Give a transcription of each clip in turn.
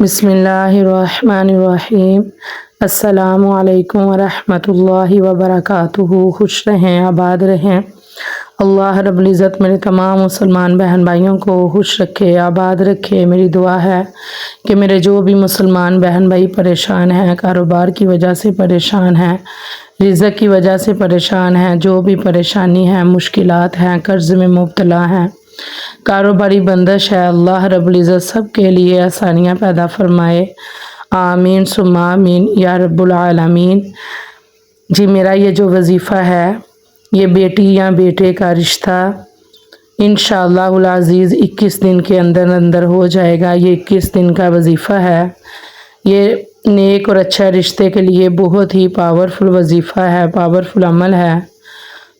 बिस्मिल्लाहिर्रहमानिर्रहीम। अस्सलामु अलैकुम वरहमतुल्लाहि वबरकातुहू। खुश रहें, आबाद रहें। अल्लाह रब्बुल इज़्ज़त मेरे तमाम मुसलमान बहन भाइयों को खुश रखे, आबाद रखे। मेरी दुआ है कि मेरे जो भी मुसलमान बहन भाई परेशान हैं, कारोबार की वजह से परेशान हैं, रिज़्क़ की वजह से परेशान हैं, जो भी परेशानी है, मुश्किलात हैं, कर्ज़ में मुब्तला हैं, कारोबारी बंदिश है, अल्लाह रब्बुल इज़्ज़त सब के लिए आसानियाँ पैदा फरमाए। आमीन सुम्मा आमीन या रब्बुल आलमीन। जी मेरा ये जो वजीफ़ा है, ये बेटी या बेटे का रिश्ता इंशाअल्लाहुल अज़ीज़ 21 दिन के अंदर अंदर हो जाएगा। ये 21 दिन का वजीफ़ा है। ये नेक और अच्छा रिश्ते के लिए बहुत ही पावरफुल वजीफ़ा है, पावरफुल अमल है।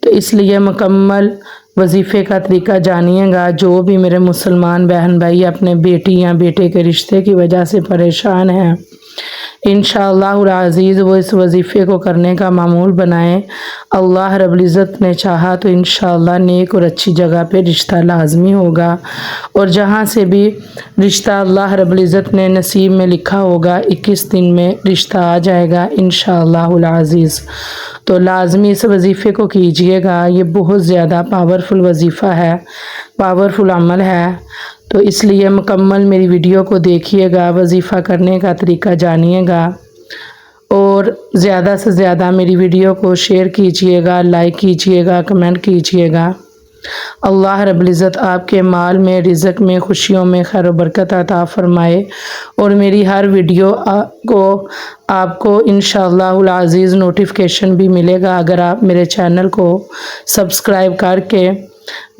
तो इसलिए मुकम्मल वजीफ़े का तरीका जानिएगा। जो भी मेरे मुसलमान बहन भाई अपने बेटी या बेटे के रिश्ते की वजह से परेशान हैं, इंशाअल्लाहुल अज़ीज़ वो इस वजीफ़े को करने का मामूल बनाएं। अल्लाह रब्बुल इज़्ज़त ने चाहा तो इंशाअल्लाह नेक और अच्छी जगह पे रिश्ता लाजमी होगा। और जहाँ से भी रिश्ता अल्लाह रब्बुल इज़्ज़त ने नसीब में लिखा होगा, 21 दिन में रिश्ता आ जाएगा इंशाअल्लाहुल अज़ीज़। तो लाजमी इस वजीफ़े को कीजिएगा। ये बहुत ज़्यादा पावरफुल वजीफ़ा है, पावरफुल अमल है। तो इसलिए मुकम्मल मेरी वीडियो को देखिएगा, वजीफ़ा करने का तरीका जानिएगा और ज़्यादा से ज़्यादा मेरी वीडियो को शेयर कीजिएगा, लाइक कीजिएगा, कमेंट कीजिएगा। अल्लाह रब्बुल इज़्ज़त आपके माल में, रिज़्क़ में, खुशियों में खैर व बरकत अता फ़रमाए। और मेरी हर वीडियो को आपको इंशाअल्लाहुल अज़ीज़ नोटिफिकेशन भी मिलेगा अगर आप मेरे चैनल को सब्सक्राइब करके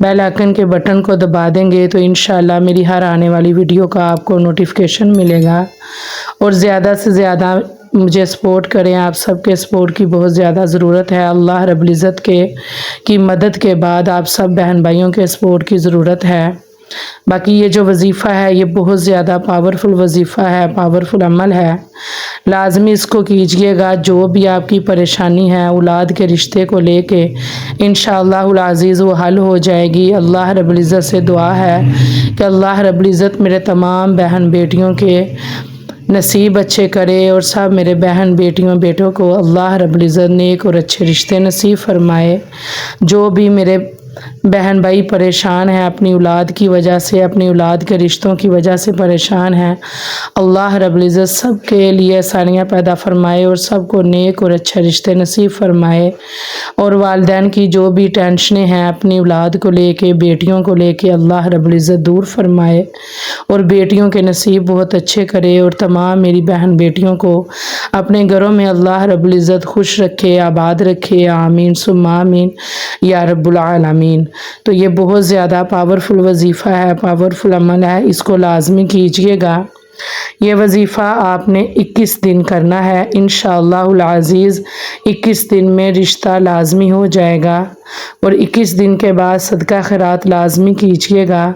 बेल आइकन के बटन को दबा देंगे तो इंशाअल्लाह मेरी हर आने वाली वीडियो का आपको नोटिफिकेशन मिलेगा। और ज़्यादा से ज़्यादा मुझे सपोर्ट करें, आप सबके सपोर्ट की बहुत ज़्यादा ज़रूरत है। अल्लाह रब्बुल इज़्ज़त की मदद के बाद आप सब बहन भाइयों के सपोर्ट की ज़रूरत है। बाकी ये जो वजीफ़ा है ये बहुत ज़्यादा पावरफुल वजीफ़ा है, पावरफुल अमल है। लाजमी इसको कीजिएगा। जो भी आपकी परेशानी है औलाद के रिश्ते को लेके, इंशाअल्लाहुल अज़ीज़ वो हल हो जाएगी। अल्लाह रब्बुल इज़्ज़त से दुआ है कि अल्लाह रब्बुल इज़्ज़त मेरे तमाम बहन बेटियों के नसीब अच्छे करे और सब मेरे बहन बेटियों बेटों को अल्लाह रब्बुल इज़्ज़त नेक और अच्छे रिश्ते नसीब फरमाए। जो भी मेरे बहन भाई परेशान हैं अपनी औलाद की वजह से, अपनी औलाद के रिश्तों की वजह से परेशान हैं, अल्लाह रब्बुल इज़्ज़त सब के लिए आसानियाँ पैदा फरमाए और सबको नेक और अच्छे रिश्ते नसीब फरमाए। और वालिदैन की जो भी टेंशनें हैं अपनी औलाद को लेके, बेटियों को लेके, अल्लाह रब्बुल इज़्ज़त दूर फरमाए और बेटियों के नसीब बहुत अच्छे करे। और तमाम मेरी बहन बेटियों को अपने घरों में अल्लाह रब्बुल इज़्ज़त खुश रखे, आबाद रखे। आमीन सुम्मा आमीन या रब्बुल आलमीन। तो ये बहुत ज़्यादा पावरफुल वजीफ़ा है, पावरफुल अमल है। इसको लाजमी कीजिएगा। ये वजीफ़ा आपने 21 दिन करना है। इंशाअल्लाहुल अज़ीज़ 21 दिन में रिश्ता लाजमी हो जाएगा। और 21 दिन के बाद सदका खैरात लाजमी कीजिएगा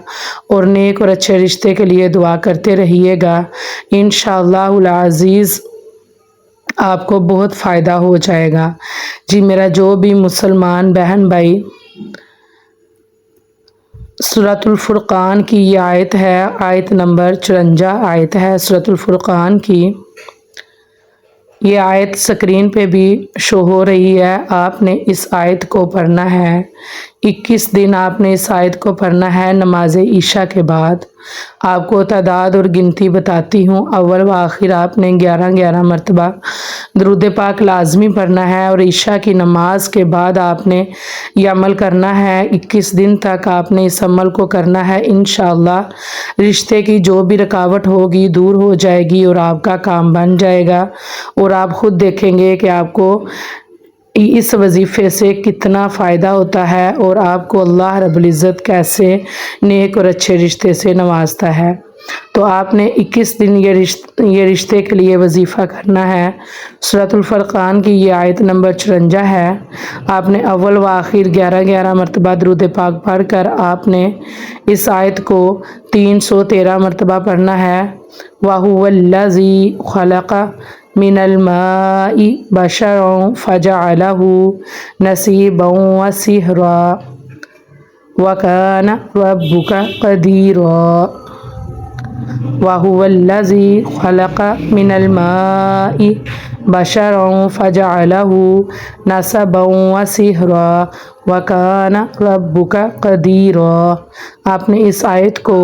और नेक और अच्छे रिश्ते के लिए दुआ करते रहिएगा। इंशाअल्लाहुल अज़ीज़ आपको बहुत फ़ायदा हो जाएगा। जी मेरा जो भी मुसलमान बहन भाई सूरतुल फुरक़ान की ये आयत है, आयत नंबर 54 आयत है सूरतुल फुरक़ान की। ये आयत स्क्रीन पे भी शो हो रही है। आपने इस आयत को पढ़ना है। 21 दिन आपने इस आयत को पढ़ना है नमाज ईशा के बाद। आपको तादाद और गिनती बताती हूँ। अव्वल व आखिर आपने 11-11 मरतबा दरूद पाक लाजमी पढ़ना है। और ईशा की नमाज के बाद आपने ये अमल करना है। 21 दिन तक आपने इस अमल को करना है। इंशाअल्लाह रिश्ते की जो भी रुकावट होगी दूर हो जाएगी और आपका काम बन जाएगा। और आप खुद देखेंगे कि आपको इस वजीफ़े से कितना फ़ायदा होता है और आपको अल्लाह रब्बुल इज़्ज़त कैसे नेक और अच्छे रिश्ते से नवाजता है। तो आपने 21 दिन ये रिश्ते के लिए वजीफ़ा करना है। सूरतुल फुरक़ान की ये आयत नंबर 54 है। आपने अव्वल व आखिर 11-11 मरतबा दरूद पाक पढ़ कर आपने इस आयत को 313 मरतबा पढ़ना है। वहुवल्लज़ी खलक़ मिनल माई बशरन फजअलहु नसीबन व सिहरा व कान रब्बुका क़दीरा। وهو الذي خلق من الماء بشرا فجعله نسبا وسحرا وكان ربك قديرا۔ آپ نے اس آیت کو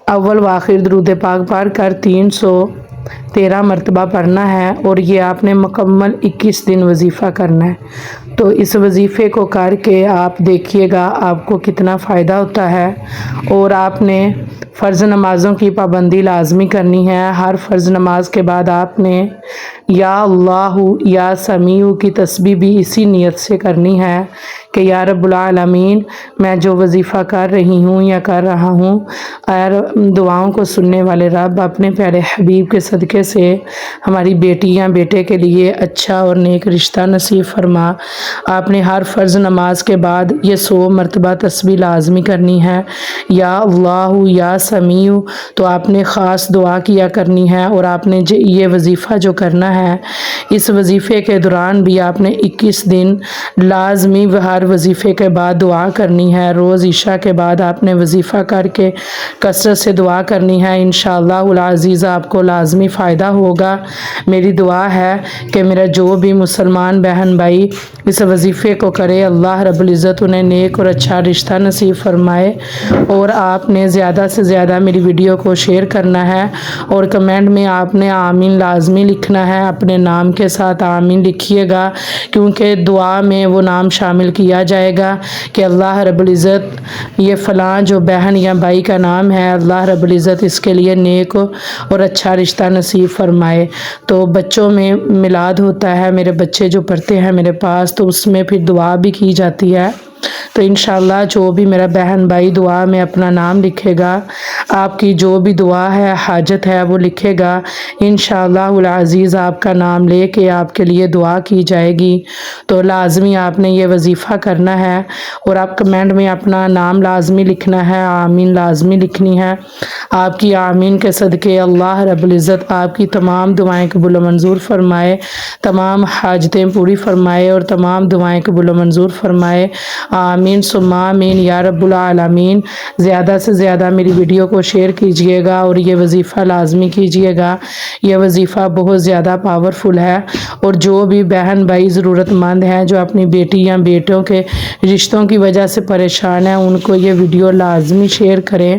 اول و آخر درود پاک پڑھ کر 313 مرتبہ پڑھنا ہے، اور یہ آپ نے مکمل 21 دن وظیفہ کرنا ہے۔ تو اس وظیفے کو کر کے آپ دیکھیے گا آپ کو کتنا فائدہ ہوتا ہے۔ اور آپ نے فرض نمازوں کی پابندی لازمی کرنی ہے۔ ہر فرض نماز کے بعد آپ نے یا اللہ یا سمیع کی تسبیح بھی اسی نیت سے کرنی ہے کہ یا رب العالمین، میں جو وظیفہ کر رہی ہوں یا کر رہا ہوں، اور دعاؤں کو سننے والے رب اپنے پیارے حبیب کے صدقے سے ہماری بیٹی یا بیٹے کے لیے اچھا اور نیک رشتہ نصیب فرما۔ آپ نے ہر فرض نماز کے بعد یہ 100 مرتبہ تسبیح لازمی کرنی ہے، یا اللہ یا سمیع۔ تو آپ نے خاص دعا کیا کرنی ہے، اور آپ نے یہ وظیفہ جو کرنا ہے، اس وظیفے کے دوران بھی آپ نے 21 دن لازمی ہر وظیفے کے بعد دعا کرنی ہے۔ روز عشاء کے بعد آپ نے وظیفہ کر کے کثرت سے دعا کرنی ہے۔ انشاءاللہ العزیز آپ کو لازمی فائدہ ہوگا۔ میری دعا ہے کہ میرا جو بھی مسلمان بہن بھائی اس وظیفے کو کرے، اللہ رب العزت انہیں نیک اور اچھا رشتہ نصیب فرمائے۔ اور آپ نے زیادہ سے زیادہ میری ویڈیو کو شیئر کرنا ہے، اور کمنٹ میں آپ نے آمین لازمی لکھنا ہے۔ اپنے نام کے ساتھ آمین لکھیے گا، کیونکہ دعا میں وہ نام شامل کیا جائے گا کہ اللہ رب العزت یہ فلاں جو بہن یا بھائی کا نام ہے، اللہ رب العزت اس کے لیے نیک اور اچھا رشتہ نصیب فرمائے۔ تو بچوں میں میلاد ہوتا ہے، میرے بچے جو پڑھتے ہیں میرے پاس، تو اس میں پھر دعا بھی کی جاتی ہے۔ تو انشاءاللہ جو بھی میرا بہن بھائی دعا میں اپنا نام لکھے گا، آپ کی جو بھی دعا ہے حاجت ہے وہ لکھے گا، انشاءاللہ العزیز آپ کا نام لے کے آپ کے لیے دعا کی جائے گی۔ تو لازمی آپ نے یہ وظیفہ کرنا ہے، اور آپ کمنٹ میں اپنا نام لازمی لکھنا ہے، آمین لازمی لکھنی ہے۔ آپ کی آمین کے صدقے اللہ رب العزت آپ کی تمام دعائیں قبول و منظور فرمائے، تمام حاجتیں پوری فرمائے، اور تمام دعائیں قبول و منظور فرمائے۔ آمین ثم آمین یا رب العالمین۔ زیادہ سے زیادہ میری ویڈیو کو شیئر کیجئے گا، اور یہ وظیفہ لازمی کیجئے گا۔ یہ وظیفہ بہت زیادہ پاورفل ہے، اور جو بھی بہن بھائی ضرورت مند ہیں جو اپنی بیٹی یا بیٹوں کے رشتوں کی وجہ سے پریشان ہیں، ان کو یہ ویڈیو لازمی شیئر کریں،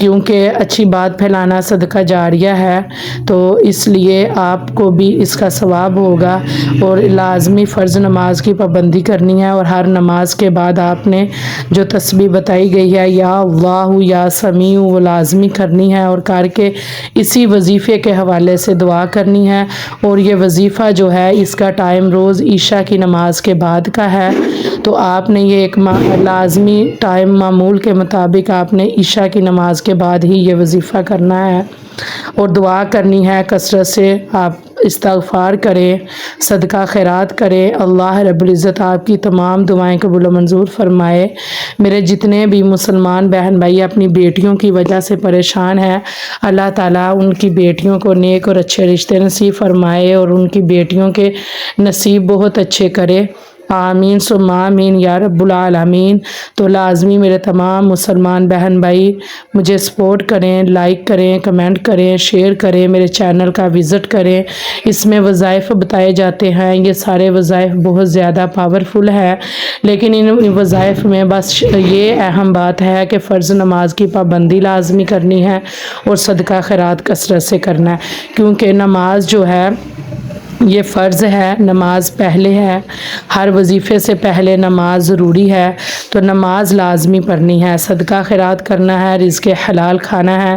کیونکہ اچھی بات پھیلانا صدقہ جاریہ ہے۔ تو اس لیے آپ کو بھی اس کا ثواب ہوگا، اور لازمی فرض نماز کی پابندی کرنی ہے، اور ہر نماز کے بعد آپ نے جو تسبیح بتائی گئی ہے یا اللہ یا سمیع وہ لازمی کرنی ہے، اور کر کے اسی وظیفے کے حوالے سے دعا کرنی ہے۔ اور یہ وظیفہ جو ہے اس کا ٹائم روز عشاء کی نماز کے بعد کا ہے، تو آپ نے یہ ایک لازمی ٹائم معمول کے مطابق آپ نے عشاء کی نماز کے بعد ہی یہ وظیفہ کرنا ہے، اور دعا کرنی ہے کثرت سے۔ آپ استغفار کریں، صدقہ خیرات کریں، اللہ رب العزت آپ کی تمام دعائیں قبول و منظور فرمائے۔ میرے جتنے بھی مسلمان بہن بھائی اپنی بیٹیوں کی وجہ سے پریشان ہیں، اللہ تعالیٰ ان کی بیٹیوں کو نیک اور اچھے رشتے نصیب فرمائے، اور ان کی بیٹیوں کے نصیب بہت اچھے کرے۔ آمین ثم آمین یا رب العالمین۔ تو لازمی میرے تمام مسلمان بہن بھائی مجھے سپورٹ کریں، لائک کریں، کمنٹ کریں، شیئر کریں، میرے چینل کا وزٹ کریں۔ اس میں وظائف بتائے جاتے ہیں، یہ سارے وظائف بہت زیادہ پاورفل ہے، لیکن ان وظائف میں بس یہ اہم بات ہے کہ فرض نماز کی پابندی لازمی کرنی ہے، اور صدقہ خیرات کثرت سے کرنا ہے، کیونکہ نماز جو ہے یہ فرض ہے، نماز پہلے ہے، ہر وظیفے سے پہلے نماز ضروری ہے۔ تو نماز لازمی پڑھنی ہے، صدقہ خیرات کرنا ہے، رزق حلال کھانا ہے،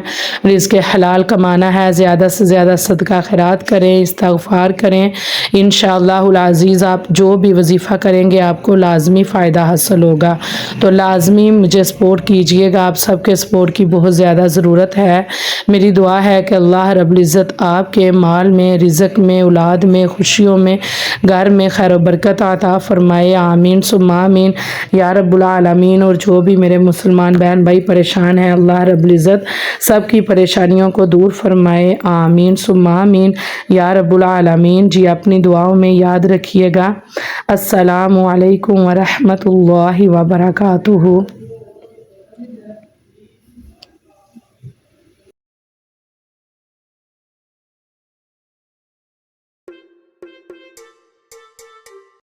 رزق حلال کمانا ہے، زیادہ سے زیادہ صدقہ خیرات کریں، استغفار کریں۔ انشاءاللہ العزیز آپ جو بھی وظیفہ کریں گے آپ کو لازمی فائدہ حاصل ہوگا۔ تو لازمی مجھے سپورٹ کیجئے گا، آپ سب کے سپورٹ کی بہت زیادہ ضرورت ہے۔ میری دعا ہے کہ اللہ رب العزت آپ کے مال میں، رزق میں، اولاد میں، خوشیوں میں، گھر میں خیر و برکت عطا فرمائے۔ آمین ثم آمین یا رب العالمین۔ اور جو بھی میرے مسلمان بہن بھائی پریشان ہیں، اللہ رب العزت سب کی پریشانیوں کو دور فرمائے۔ آمین ثم آمین یا رب العالمین۔ جی اپنی دعاؤں میں یاد رکھیے گا۔ السلام علیکم ورحمۃ اللہ وبرکاتہ۔